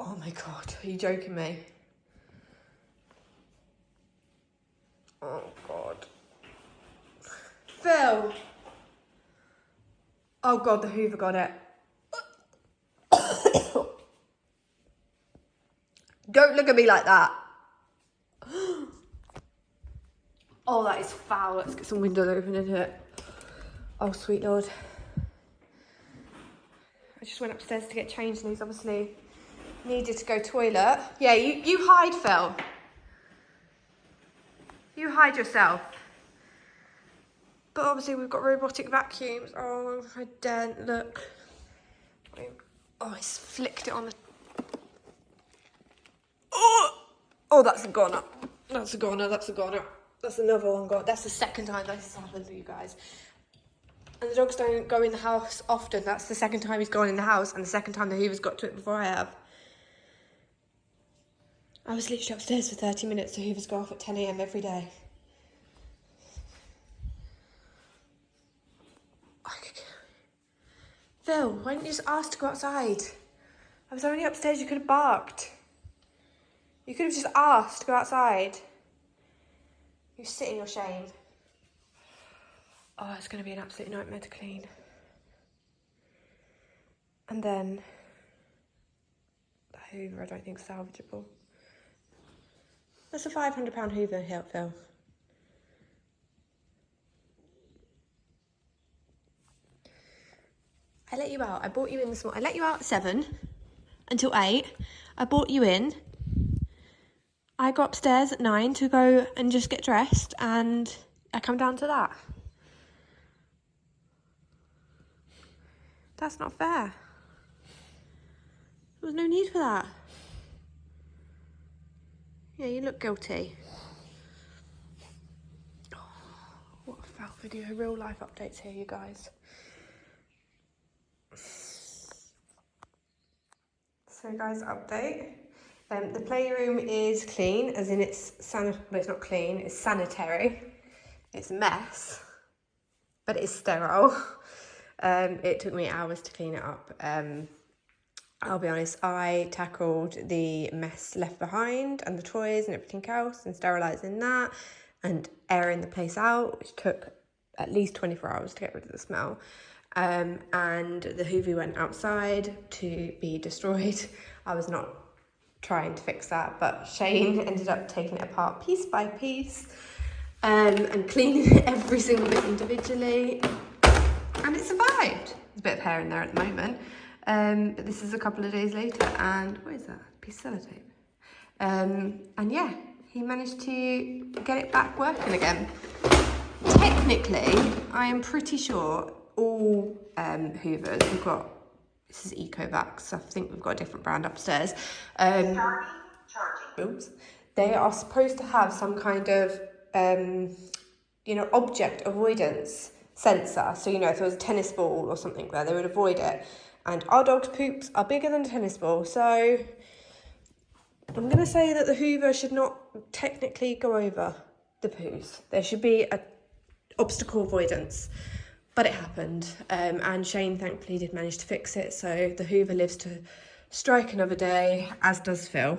Oh my God, are you joking me? Oh God. Phil! Oh God, the hoover got it. Don't look at me like that. Oh, that is foul. Let's get some windows open in here. Oh, sweet Lord. I just went upstairs to get changed and he's obviously needed to go toilet. Yeah, you hide, Phil. You hide yourself. But obviously we've got robotic vacuums. Oh, I daren't look. Oh, he's flicked it on the... Oh, that's a goner. That's a goner, that's a goner. That's another one gone. That's the second time this has happened to you guys. And the dogs don't go in the house often. That's the second time he's gone in the house and the second time the hoover's got to it before I have. I was literally upstairs for 30 minutes. The hoovers go off at 10 AM every day. Phil, why didn't you just ask to go outside? I was only upstairs, you could have barked. You could have just asked to go outside. You sit in your shame. Oh, it's going to be an absolute nightmare to clean. And then the hoover, I don't think is salvageable. That's a £500 hoover here, Phil. I let you out. I brought you in this morning. I let you out at 7 until 8. I brought you in. I got upstairs at 9 to go and just get dressed, and I come down to that. That's not fair. There was no need for that. Yeah, you look guilty. Oh, what a foul video. Real life updates here, you guys. So guys, update. The playroom is clean, as in it's well, it's not clean, it's sanitary. It's a mess, but it is sterile. It took me hours to clean it up. I'll be honest, I tackled the mess left behind and the toys and everything else and sterilising that and airing the place out, which took at least 24 hours to get rid of the smell. And the hoover went outside to be destroyed. I was not trying to fix that, but Shane ended up taking it apart piece by piece and cleaning every single bit individually, and it survived. There's a bit of hair in there at the moment, but this is a couple of days later, and what is that? A piece of sellotape. And yeah, he managed to get it back working again. Technically, I am pretty sure all hoovers, we've got, this is EcoVac, so I think we've got a different brand upstairs. Oops. They are supposed to have some kind of, object avoidance sensor. So, if there was a tennis ball or something there, they would avoid it. And our dog's poops are bigger than a tennis ball, so I'm going to say that the hoover should not technically go over the poos. There should be a obstacle avoidance. But it happened, and Shane thankfully did manage to fix it, so the hoover lives to strike another day, as does Phil.